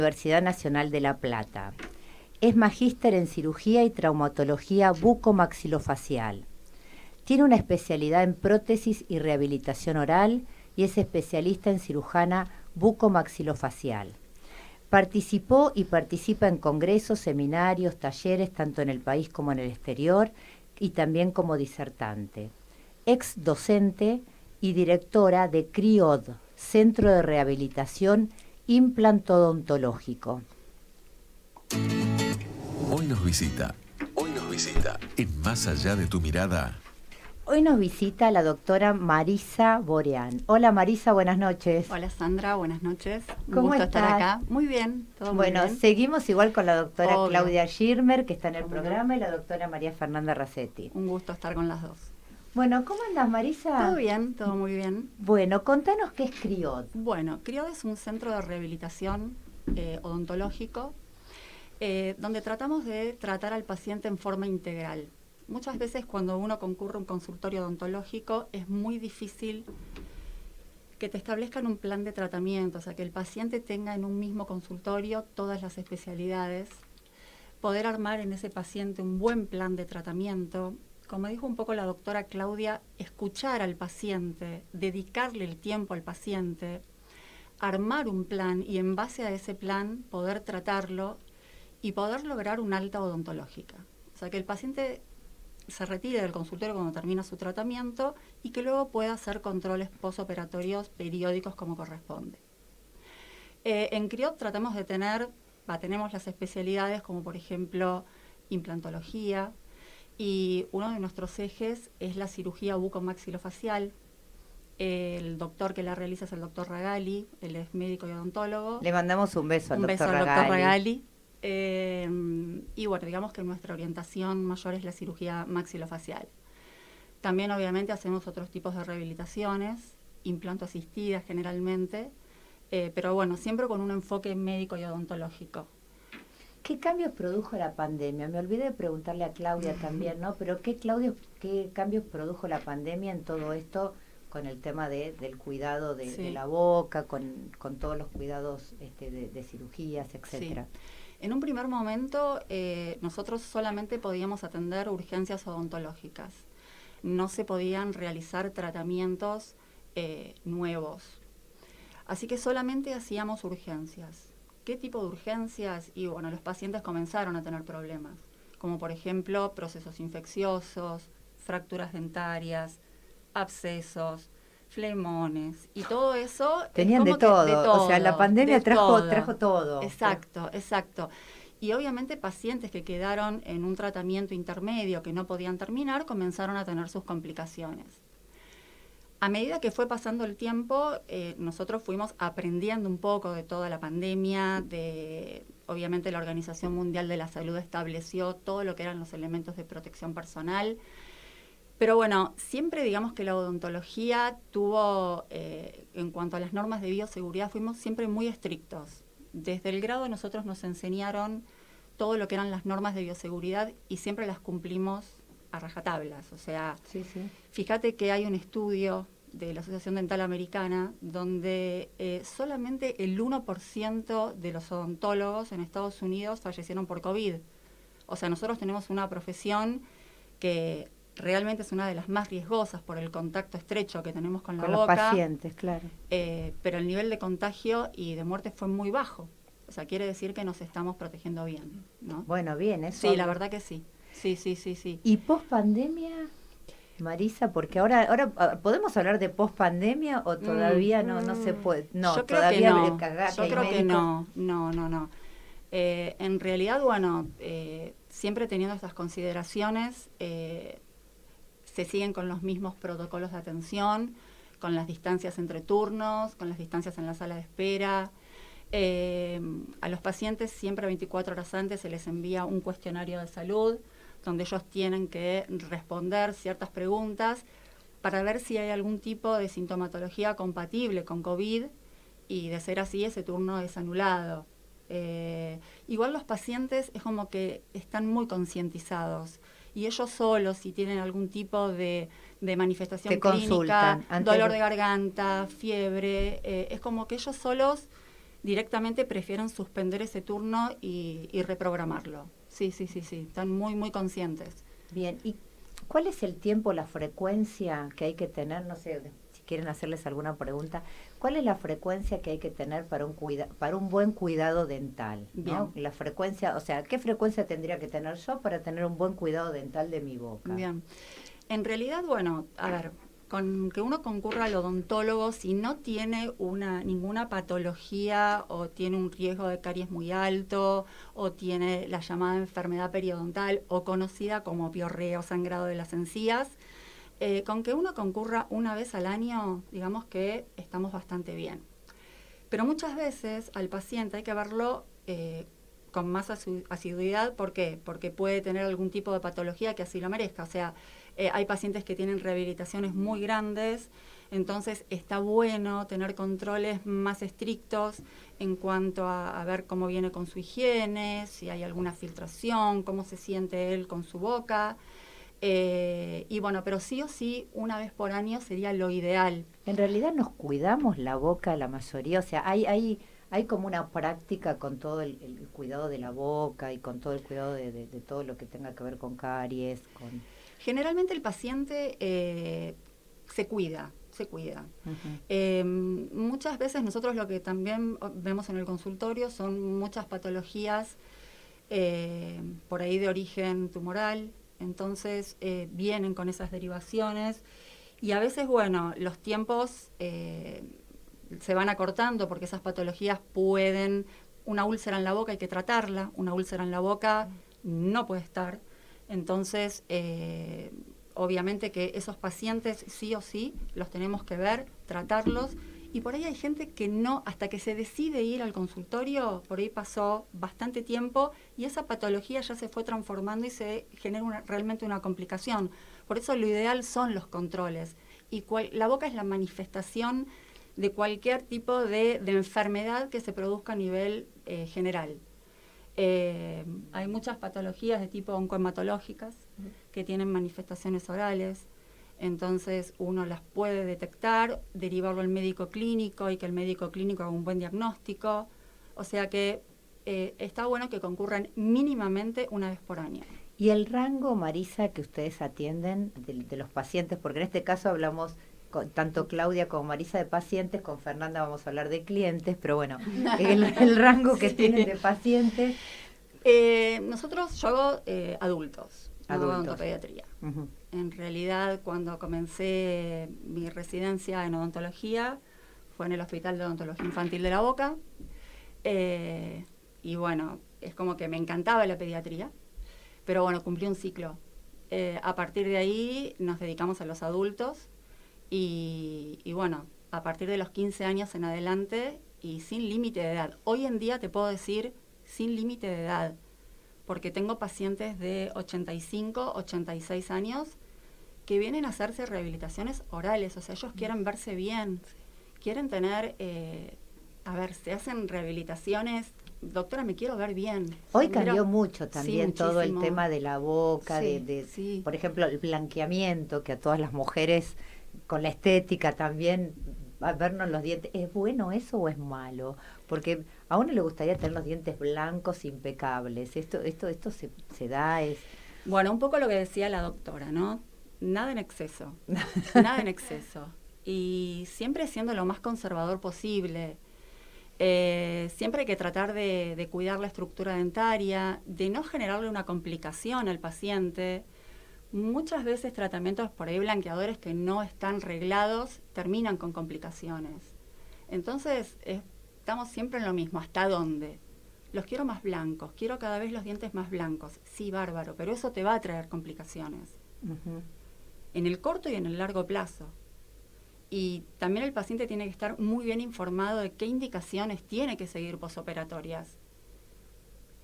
Universidad Nacional de La Plata. Es magíster en cirugía y traumatología bucomaxilofacial. Tiene una especialidad en prótesis y rehabilitación oral y es especialista en cirujana bucomaxilofacial. Participó y participa en congresos, seminarios, talleres, tanto en el país como en el exterior, y también como disertante. Ex docente y directora de CRIOD, Centro de Rehabilitación Implantodontológico. Hoy nos visita en Más Allá de tu Mirada. Hoy nos visita la doctora Marisa Boreán. Hola Marisa, buenas noches. Hola Sandra, buenas noches. ¿Cómo gusto estás? estar acá. Muy bien, todo muy Bueno, bien. seguimos igual con la doctora Obvio. Claudia Schirmer, que está en el ¿Cómo programa, y la doctora María Fernanda Racetti. Un gusto estar con las dos. Bueno, ¿cómo andas, Marisa? Todo bien, todo muy bien. Bueno, contanos qué es CRIOD. Bueno, CRIOD es un centro de rehabilitación odontológico donde tratamos de tratar al paciente en forma integral. Muchas veces cuando uno concurre a un consultorio odontológico es muy difícil que te establezcan un plan de tratamiento, o sea, que el paciente tenga en un mismo consultorio todas las especialidades, poder armar en ese paciente un buen plan de tratamiento. Como dijo un poco la doctora Claudia, escuchar al paciente, dedicarle el tiempo al paciente, armar un plan y en base a ese plan poder tratarlo y poder lograr una alta odontológica. O sea, que el paciente se retire del consultorio cuando termina su tratamiento y que luego pueda hacer controles postoperatorios periódicos como corresponde. En CRIOD tratamos de tenemos las especialidades como por ejemplo implantología, y uno de nuestros ejes es la cirugía bucomaxilofacial. El doctor que la realiza es el doctor Ragali, él es médico y odontólogo. Le mandamos un beso al doctor al Ragali. doctor Ragali. Y bueno, digamos que nuestra orientación mayor es la cirugía maxilofacial. También obviamente hacemos otros tipos de rehabilitaciones, implanto asistidas generalmente, pero bueno, siempre con un enfoque médico y odontológico. ¿Qué cambios produjo la pandemia? Me olvidé de preguntarle a Claudia también, ¿no? Pero ¿qué cambios produjo la pandemia en todo esto con el tema del cuidado de la boca, con todos los cuidados de cirugías, etcétera? Sí. En un primer momento nosotros solamente podíamos atender urgencias odontológicas. No se podían realizar tratamientos nuevos. Así que solamente hacíamos urgencias. ¿Qué tipo de urgencias? Y bueno, los pacientes comenzaron a tener problemas, como por ejemplo procesos infecciosos, fracturas dentarias, abscesos, flemones, y todo eso... Tenían de todo, o sea, la pandemia trajo todo. Exacto, exacto. Y obviamente pacientes que quedaron en un tratamiento intermedio que no podían terminar, comenzaron a tener sus complicaciones. A medida que fue pasando el tiempo, nosotros fuimos aprendiendo un poco de toda la pandemia, obviamente la Organización Mundial de la Salud estableció todo lo que eran los elementos de protección personal, pero bueno, siempre digamos que la odontología tuvo, en cuanto a las normas de bioseguridad, fuimos siempre muy estrictos. Desde el grado nosotros nos enseñaron todo lo que eran las normas de bioseguridad y siempre las cumplimos a rajatablas. O sea, fíjate que hay un estudio de la Asociación Dental Americana donde solamente el 1% de los odontólogos en Estados Unidos fallecieron por COVID. O sea, nosotros tenemos una profesión que realmente es una de las más riesgosas por el contacto estrecho que tenemos con la boca. Con los pacientes, claro. Pero el nivel de contagio y de muerte fue muy bajo. O sea, quiere decir que nos estamos protegiendo bien, ¿no? Bueno, bien, eso. Sí, la verdad que sí. Sí. ¿Y post-pandemia, Marisa? Porque ahora ¿podemos hablar de post-pandemia o todavía no se puede? No, yo creo todavía que no. Yo creo que no. En realidad, bueno, siempre teniendo estas consideraciones, se siguen con los mismos protocolos de atención, con las distancias entre turnos, con las distancias en la sala de espera. A los pacientes siempre 24 horas antes se les envía un cuestionario de salud donde ellos tienen que responder ciertas preguntas para ver si hay algún tipo de sintomatología compatible con COVID, y de ser así ese turno es anulado. Igual los pacientes es como que están muy concientizados y ellos solos, si tienen algún tipo de manifestación clínica, dolor de garganta, fiebre, es como que ellos solos directamente prefieren suspender ese turno y reprogramarlo. Sí, están muy, muy conscientes. Bien, ¿y cuál es el tiempo, la frecuencia que hay que tener? No sé si quieren hacerles alguna pregunta. ¿Cuál es la frecuencia que hay que tener para un buen cuidado dental? ¿No? La frecuencia, o sea, ¿qué frecuencia tendría que tener yo para tener un buen cuidado dental de mi boca? Bien. En realidad, bueno, a ver, con que uno concurra al odontólogo, si no tiene ninguna patología o tiene un riesgo de caries muy alto o tiene la llamada enfermedad periodontal o conocida como piorrea o sangrado de las encías, con que uno concurra una vez al año, digamos que estamos bastante bien. Pero muchas veces al paciente hay que verlo con más asiduidad. ¿Por qué? Porque puede tener algún tipo de patología que así lo merezca. O sea, hay pacientes que tienen rehabilitaciones muy grandes, entonces está bueno tener controles más estrictos en cuanto a ver cómo viene con su higiene, si hay alguna filtración, cómo se siente él con su boca. Y bueno, pero sí o sí, una vez por año sería lo ideal. En realidad nos cuidamos la boca la mayoría, o sea, hay como una práctica con todo el cuidado de la boca y con todo el cuidado de todo lo que tenga que ver con caries, con... Generalmente el paciente se cuida. Uh-huh. Muchas veces nosotros lo que también vemos en el consultorio son muchas patologías por ahí de origen tumoral, entonces vienen con esas derivaciones y a veces, bueno, los tiempos se van acortando porque esas patologías pueden... Una úlcera en la boca hay que tratarla, una úlcera en la boca no puede estar. Entonces, obviamente que esos pacientes sí o sí los tenemos que ver, tratarlos, y por ahí hay gente que no, hasta que se decide ir al consultorio, por ahí pasó bastante tiempo y esa patología ya se fue transformando y se genera realmente una complicación. Por eso lo ideal son los controles. Y la boca es la manifestación de cualquier tipo de enfermedad que se produzca a nivel general. Hay muchas patologías de tipo oncohematológicas que tienen manifestaciones orales, entonces uno las puede detectar, derivarlo al médico clínico y que el médico clínico haga un buen diagnóstico, o sea que está bueno que concurran mínimamente una vez por año. ¿Y el rango, Marisa, que ustedes atienden de los pacientes? Porque en este caso hablamos... tanto Claudia como Marisa de pacientes, con Fernanda vamos a hablar de clientes, pero bueno, el rango que tienen de pacientes. Yo hago adultos, no hago odontopediatría. Uh-huh. En realidad, cuando comencé mi residencia en odontología, fue en el Hospital de Odontología Infantil de La Boca, y bueno, es como que me encantaba la pediatría, pero bueno, cumplí un ciclo. A partir de ahí nos dedicamos a los adultos, y bueno, a partir de los 15 años en adelante y sin límite de edad. Hoy en día te puedo decir sin límite de edad, porque tengo pacientes de 85, 86 años que vienen a hacerse rehabilitaciones orales, o sea, ellos quieren verse bien, quieren tener, se hacen rehabilitaciones, doctora, me quiero ver bien. Hoy cambió mucho también, sí, todo el tema de la boca, sí. Por ejemplo, el blanqueamiento, que a todas las mujeres... con la estética también, a vernos los dientes, ¿es bueno eso o es malo? Porque a uno le gustaría tener los dientes blancos, impecables. Esto se da, es... Bueno, un poco lo que decía la doctora, ¿no? Nada en exceso, nada en exceso. Y siempre siendo lo más conservador posible. Siempre hay que tratar de cuidar la estructura dentaria, de no generarle una complicación al paciente. Muchas veces tratamientos por ahí blanqueadores que no están reglados terminan con complicaciones. Entonces, estamos siempre en lo mismo. ¿Hasta dónde? Los quiero más blancos, quiero cada vez los dientes más blancos. Sí, bárbaro, pero eso te va a traer complicaciones. Uh-huh. En el corto y en el largo plazo. Y también el paciente tiene que estar muy bien informado de qué indicaciones tiene que seguir posoperatorias.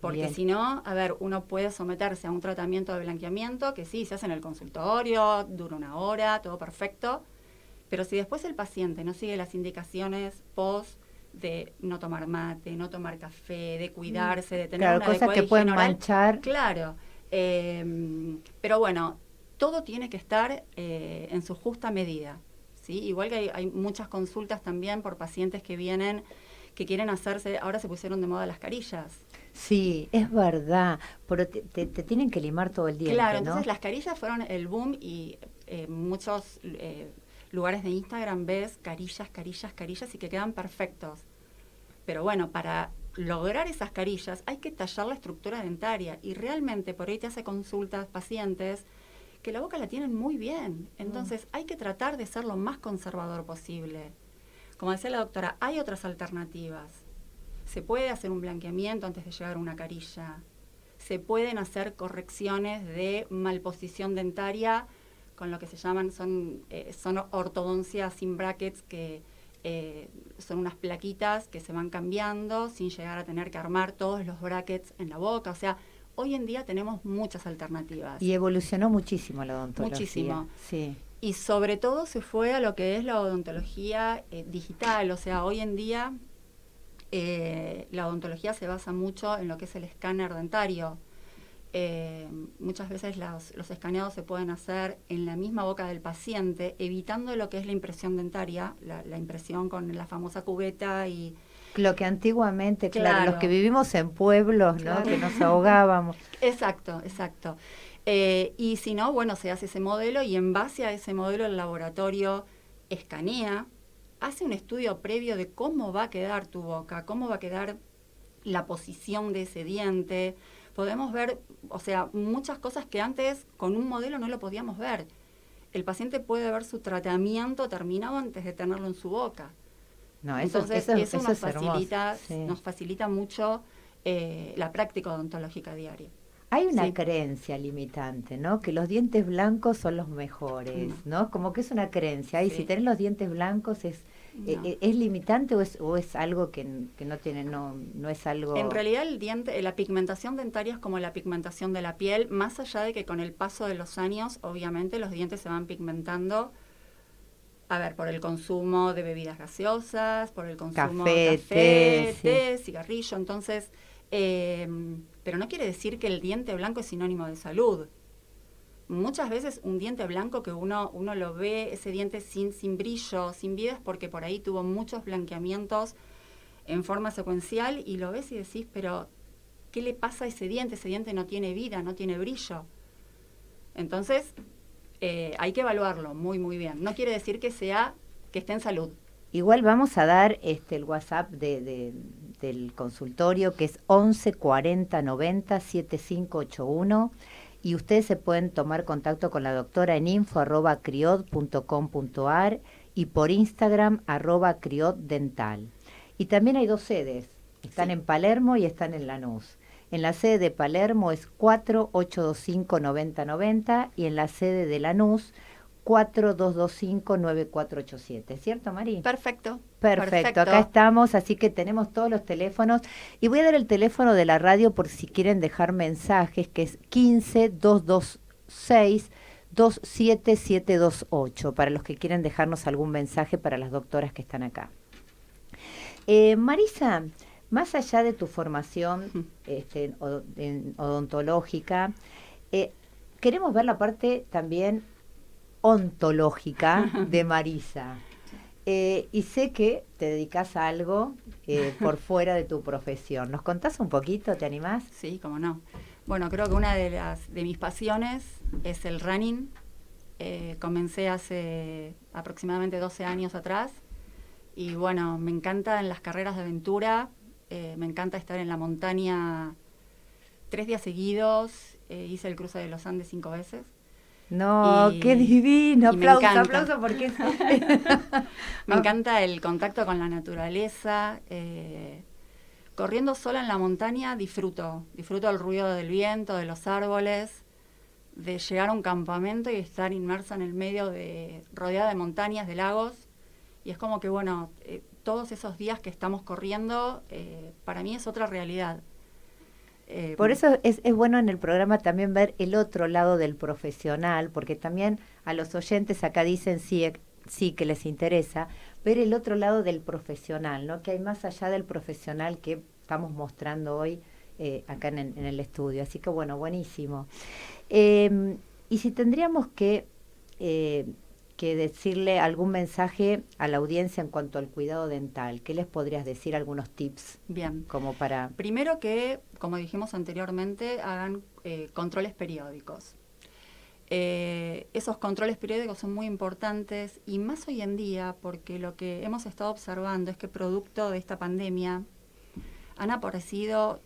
Porque si no, uno puede someterse a un tratamiento de blanqueamiento que sí, se hace en el consultorio, dura 1 hora, todo perfecto, pero si después el paciente no sigue las indicaciones post de no tomar mate, no tomar café, de cuidarse, de tener una cosas que pueden manchar. Claro, pero bueno, todo tiene que estar en su justa medida, ¿sí? Igual que hay muchas consultas también por pacientes que vienen que quieren hacerse, ahora se pusieron de moda las carillas. Sí, es verdad, pero te tienen que limar todo el diente, Claro, ¿no? entonces las carillas fueron el boom y muchos lugares de Instagram ves carillas, carillas, carillas y que quedan perfectos. Pero bueno, para lograr esas carillas hay que tallar la estructura dentaria y realmente por ahí te hace consultas pacientes que la boca la tienen muy bien. Entonces hay que tratar de ser lo más conservador posible. Como decía la doctora, hay otras alternativas. Se puede hacer un blanqueamiento antes de llegar a una carilla. Se pueden hacer correcciones de malposición dentaria con lo que se llaman, son ortodoncias sin brackets, que son unas plaquitas que se van cambiando sin llegar a tener que armar todos los brackets en la boca. O sea, hoy en día tenemos muchas alternativas. Y evolucionó muchísimo la odontología. Muchísimo. Sí. Y sobre todo se fue a lo que es la odontología digital. O sea, hoy en día la odontología se basa mucho en lo que es el escáner dentario. Muchas veces los escaneados se pueden hacer en la misma boca del paciente, evitando lo que es la impresión dentaria, la impresión con la famosa cubeta y... Lo que antiguamente, claro, los que vivimos en pueblos, ¿no? Que nos ahogábamos. Exacto, exacto. Y si no, bueno, se hace ese modelo y en base a ese modelo el laboratorio escanea, hace un estudio previo de cómo va a quedar tu boca, cómo va a quedar la posición de ese diente. Podemos ver, o sea, muchas cosas que antes con un modelo no lo podíamos ver. El paciente puede ver su tratamiento terminado antes de tenerlo en su boca. No, entonces eso nos facilita mucho la práctica odontológica diaria. Hay una creencia limitante, ¿no? Que los dientes blancos son los mejores, ¿no? Como que es una creencia. Y si tenés los dientes blancos ¿es limitante o es algo que no tiene, no es algo? En realidad el diente, la pigmentación dentaria es como la pigmentación de la piel, más allá de que con el paso de los años, obviamente los dientes se van pigmentando. A ver, por el consumo de bebidas gaseosas, por el consumo de café, té, cigarrillo, entonces, pero no quiere decir que el diente blanco es sinónimo de salud. Muchas veces un diente blanco que uno lo ve, ese diente sin brillo, sin vida, es porque por ahí tuvo muchos blanqueamientos en forma secuencial y lo ves y decís, pero ¿qué le pasa a ese diente? Ese diente no tiene vida, no tiene brillo. Entonces, hay que evaluarlo muy, muy bien. No quiere decir que esté en salud. Igual vamos a dar el WhatsApp del consultorio, que es 11 40 90 7581, y ustedes se pueden tomar contacto con la doctora en info@criod.com.ar y por Instagram @crioddental. Y también hay 2 sedes, están en Palermo y están en Lanús. En la sede de Palermo es 4825-9090 y en la sede de Lanús 4225-9487. ¿Cierto, Mari? Perfecto. Perfecto, acá estamos, así que tenemos todos los teléfonos. Y voy a dar el teléfono de la radio por si quieren dejar mensajes, que es 15-226-27728, para los que quieren dejarnos algún mensaje para las doctoras que están acá. Marisa, más allá de tu formación odontológica, queremos ver la parte también ontológica de Marisa. Y sé que te dedicas a algo por fuera de tu profesión. ¿Nos contás un poquito? ¿Te animás? Sí, cómo no. Bueno, creo que una de mis pasiones es el running. Comencé hace aproximadamente 12 años atrás. Y bueno, me encantan las carreras de aventura. Me encanta estar en la montaña 3 días seguidos. Hice el cruce de los Andes 5 veces. No, qué divino. Aplauso porque me encanta el contacto con la naturaleza. Corriendo sola en la montaña disfruto el ruido del viento, de los árboles, de llegar a un campamento y estar inmersa en el medio rodeada de montañas, de lagos. Y es como que, bueno, todos esos días que estamos corriendo, para mí es otra realidad. Por eso es bueno en el programa también ver el otro lado del profesional, porque también a los oyentes acá dicen sí que les interesa, ver el otro lado del profesional, ¿no? Que hay más allá del profesional que estamos mostrando hoy acá en el estudio. Así que bueno, buenísimo. Y si tendríamos que que decirle algún mensaje a la audiencia en cuanto al cuidado dental. ¿Qué les podrías decir? Algunos tips. Bien. Como para... Primero que, como dijimos anteriormente, hagan controles periódicos. Esos controles periódicos son muy importantes y más hoy en día porque lo que hemos estado observando es que producto de esta pandemia han aparecido,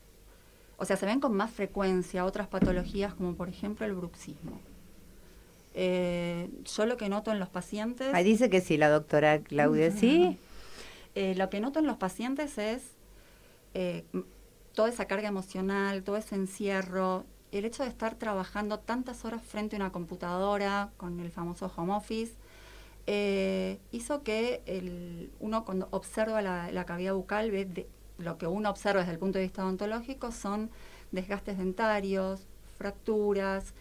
o sea, se ven con más frecuencia otras patologías como por ejemplo el bruxismo. Yo lo que noto en los pacientes... Ahí dice que sí, la doctora Claudia, ¿sí? Lo que noto en los pacientes es toda esa carga emocional, todo ese encierro, el hecho de estar trabajando tantas horas frente a una computadora con el famoso home office, hizo que uno cuando observa la cavidad bucal, ve lo que uno observa desde el punto de vista odontológico son desgastes dentarios, fracturas,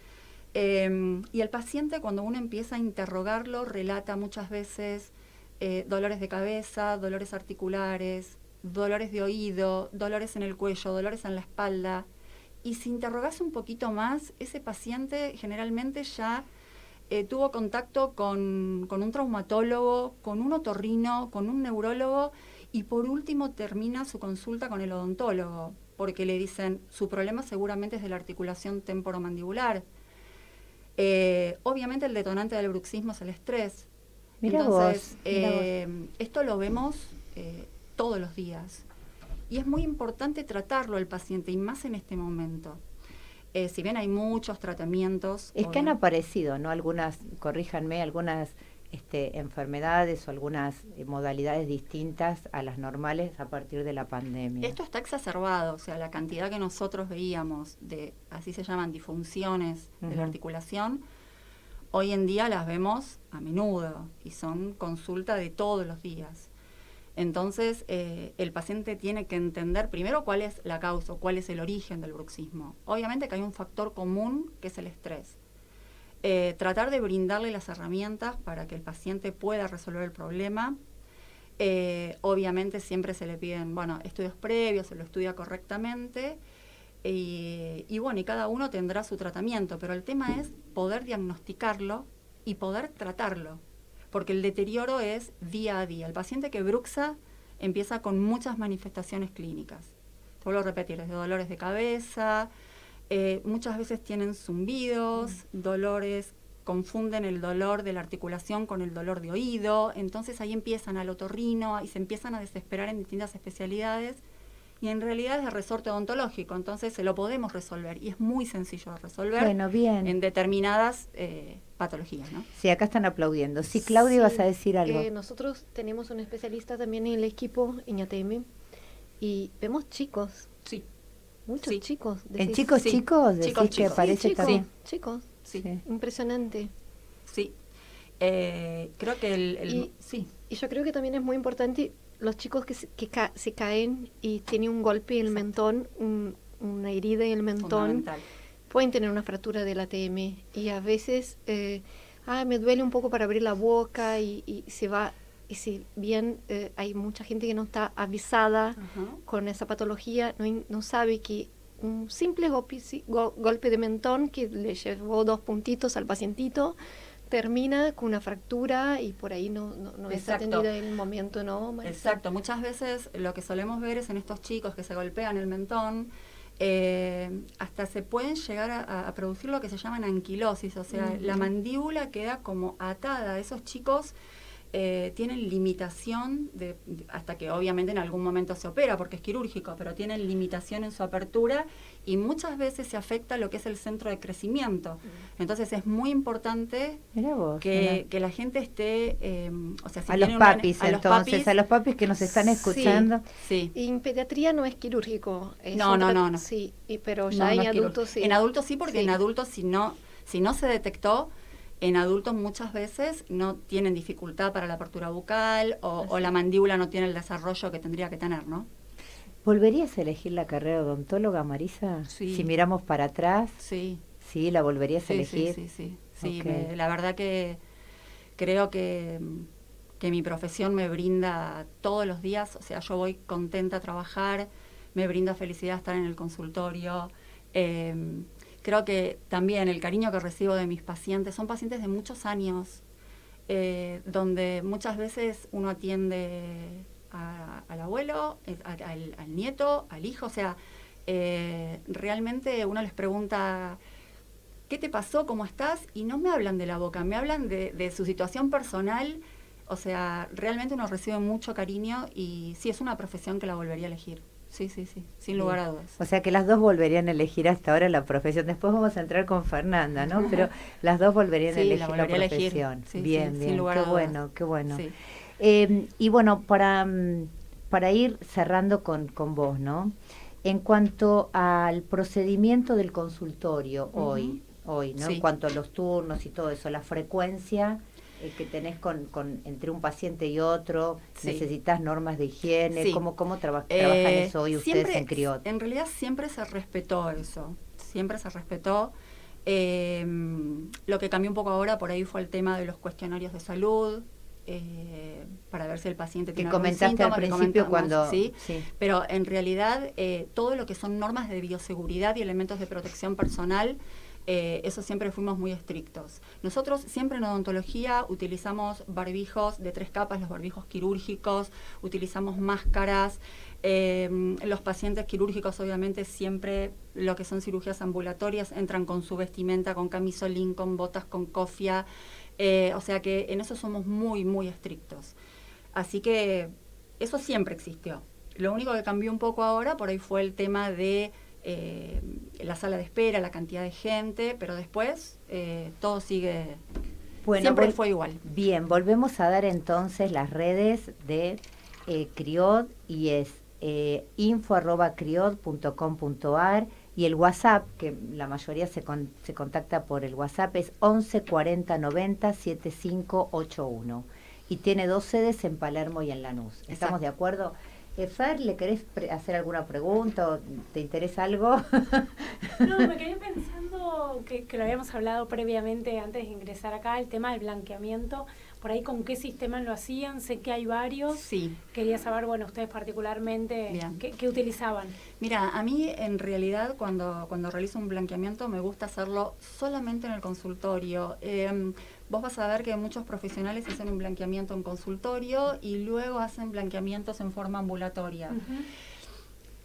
y el paciente cuando uno empieza a interrogarlo relata muchas veces dolores de cabeza, dolores articulares, dolores de oído, dolores en el cuello, dolores en la espalda. Y si interrogase un poquito más, ese paciente generalmente ya tuvo contacto con un traumatólogo, con un otorrino, con un neurólogo y por último termina su consulta con el odontólogo, porque le dicen, su problema seguramente es de la articulación temporomandibular. Obviamente el detonante del bruxismo es el estrés. Mira Entonces, vos. esto lo vemos todos los días. Y es muy importante tratarlo al paciente, y más en este momento. Si bien hay muchos tratamientos... Es que han aparecido, ¿no? Algunas, corríjanme, algunas enfermedades o algunas modalidades distintas a las normales a partir de la pandemia. Esto está exacerbado, o sea, la cantidad que nosotros veíamos de, así se llaman, disfunciones de la articulación, hoy en día las vemos a menudo y son consulta de todos los días. Entonces, el paciente tiene que entender primero cuál es la causa, cuál es el origen del bruxismo. Obviamente que hay un factor común que es el estrés. Tratar de brindarle las herramientas para que el paciente pueda resolver el problema. Obviamente siempre se le piden, estudios previos, se lo estudia correctamente y cada uno tendrá su tratamiento, pero el tema es poder diagnosticarlo y poder tratarlo. Porque el deterioro es día a día. El paciente que bruxa empieza con muchas manifestaciones clínicas. Te vuelvo a repetir, desde dolores de cabeza, muchas veces tienen zumbidos, dolores, confunden el dolor de la articulación con el dolor de oído, entonces ahí empiezan al otorrino y se empiezan a desesperar en distintas especialidades y en realidad es de resorte odontológico, entonces se lo podemos resolver y es muy sencillo de resolver en determinadas patologías, ¿no? Sí, acá están aplaudiendo. Sí, Claudia, sí, vas a decir algo. Nosotros tenemos un especialista también en el equipo, en ATM, y vemos chicos. Sí. Muchos chicos. ¿En chicos, sí. Chicos? Chicos, que aparece también. Chicos. Sí. Impresionante. Sí. Creo que y yo creo que también es muy importante los chicos que se caen y tienen un golpe en el mentón, una herida en el mentón, pueden tener una fractura del ATM y a veces me duele un poco para abrir la boca y se va. Y si bien hay mucha gente que no está avisada con esa patología, no sabe que un simple golpe de mentón que le llevó 2 puntitos al pacientito termina con una fractura y por ahí no está atendida en el momento, ¿no, Marisa? Exacto, muchas veces lo que solemos ver es en estos chicos que se golpean el mentón, hasta se pueden llegar a producir lo que se llaman anquilosis, o sea, la mandíbula queda como atada. Esos chicos tienen limitación hasta que obviamente en algún momento se opera porque es quirúrgico, pero tienen limitación en su apertura y muchas veces se afecta lo que es el centro de crecimiento. Entonces es muy importante que la gente esté, si a los papis, a los papis que nos están escuchando. Sí. Y en pediatría no es quirúrgico. No. Sí, pero ya en adultos sí. En adultos sí, porque en adultos si no se detectó, en adultos muchas veces no tienen dificultad para la apertura bucal o la mandíbula no tiene el desarrollo que tendría que tener, ¿no? ¿Volverías a elegir la carrera odontóloga, Marisa? Sí. Si miramos para atrás. Sí. ¿Sí? ¿La volverías a elegir? Sí. Okay. La verdad que creo que mi profesión me brinda todos los días, o sea, yo voy contenta a trabajar, me brinda felicidad estar en el consultorio. Creo que también el cariño que recibo de mis pacientes, son pacientes de muchos años, donde muchas veces uno atiende al abuelo, al nieto, al hijo, o sea, realmente uno les pregunta, ¿qué te pasó? ¿Cómo estás? Y no me hablan de la boca, me hablan de su situación personal. O sea, realmente uno recibe mucho cariño y sí, es una profesión que la volvería a elegir. Sí, sin lugar a dudas. O sea que las dos volverían a elegir hasta ahora la profesión. Después vamos a entrar con Fernanda, ¿no? Pero las dos volverían a elegir la profesión. Sí, bien, sin lugar a dudas. Qué bueno. Sí. Y bueno, para ir cerrando con vos, ¿no? En cuanto al procedimiento del consultorio hoy, ¿no? Sí. En cuanto a los turnos y todo eso, la frecuencia que tenés entre un paciente y otro, sí. ¿Necesitas normas de higiene? Sí. ¿Cómo trabajan eso hoy ustedes en CRIOD? En realidad siempre se respetó eso, siempre se respetó. Lo que cambió un poco ahora por ahí fue el tema de los cuestionarios de salud, para ver si el paciente tiene algún síntoma. Que comentaste al principio cuando... ¿sí? Sí. Pero en realidad todo lo que son normas de bioseguridad y elementos de protección personal, eso siempre fuimos muy estrictos. Nosotros siempre en odontología utilizamos barbijos de 3 capas, los barbijos quirúrgicos, utilizamos máscaras. Los pacientes quirúrgicos obviamente siempre, lo que son cirugías ambulatorias, entran con su vestimenta, con camisolín, con botas, con cofia. O sea que en eso somos muy, muy estrictos. Así que eso siempre existió. Lo único que cambió un poco ahora por ahí fue el tema de la sala de espera, la cantidad de gente, pero después todo sigue, siempre fue igual. Bien, volvemos a dar entonces las redes de CRIOD y es info@criod.com.ar y el WhatsApp, que la mayoría se contacta por el WhatsApp, es 11 40 90 7581 y tiene 2 sedes en Palermo y en Lanús. ¿Estamos Exacto. de acuerdo? Fer, ¿le querés hacer alguna pregunta o te interesa algo? No, me quedé pensando que lo habíamos hablado previamente antes de ingresar acá, el tema del blanqueamiento, por ahí con qué sistema lo hacían, sé que hay varios. Sí. Quería saber, bueno, ustedes particularmente, ¿qué utilizaban? Mira, a mí en realidad cuando realizo un blanqueamiento me gusta hacerlo solamente en el consultorio. Vos vas a ver que muchos profesionales hacen un blanqueamiento en consultorio y luego hacen blanqueamientos en forma ambulatoria. Uh-huh.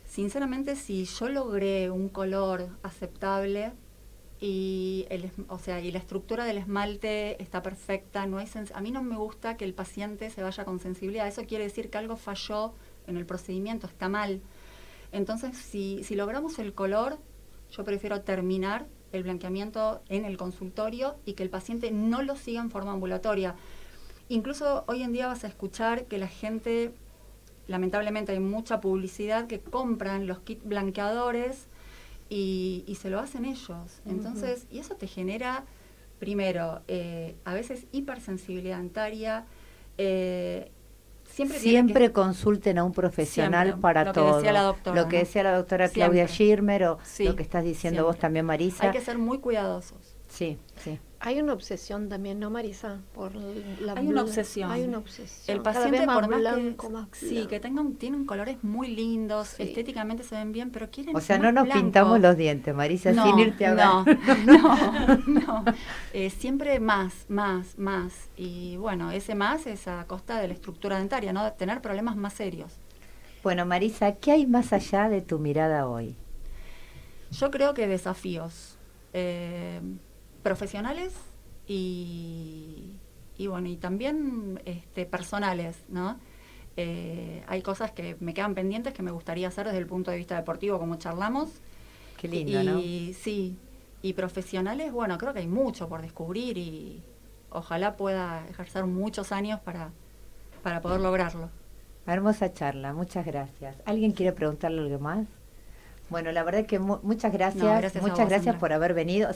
Sinceramente, si yo logré un color aceptable y la estructura del esmalte está perfecta, a mí no me gusta que el paciente se vaya con sensibilidad. Eso quiere decir que algo falló en el procedimiento, está mal. Entonces, si logramos el color, yo prefiero terminar el blanqueamiento en el consultorio y que el paciente no lo siga en forma ambulatoria. Incluso hoy en día vas a escuchar que la gente, lamentablemente hay mucha publicidad que compran los kits blanqueadores y se lo hacen ellos. Entonces, y eso te genera, primero, a veces hipersensibilidad dentaria. Siempre consulten a un profesional siempre, para todo. Lo que decía la doctora Claudia Schirmer o lo que estás diciendo vos también, Marisa. Hay que ser muy cuidadosos. Sí. Hay una obsesión también, ¿no, Marisa? Hay una obsesión. El paciente, por más blanco, que tienen colores muy lindos, estéticamente se ven bien, pero quieren más no nos blanco. Pintamos los dientes, Marisa, sin irte a ver. No. Siempre más. Y bueno, ese más es a costa de la estructura dentaria, ¿no? De tener problemas más serios. Bueno, Marisa, ¿qué hay más allá de tu mirada hoy? Yo creo que desafíos profesionales y también personales, ¿no? Hay cosas que me quedan pendientes que me gustaría hacer desde el punto de vista deportivo, como charlamos. Qué lindo, ¿no? Sí, y profesionales, bueno, creo que hay mucho por descubrir y ojalá pueda ejercer muchos años para poder lograrlo. Hermosa charla, muchas gracias. ¿Alguien quiere preguntarle algo más? Bueno, la verdad que muchas gracias, muchas gracias por haber venido.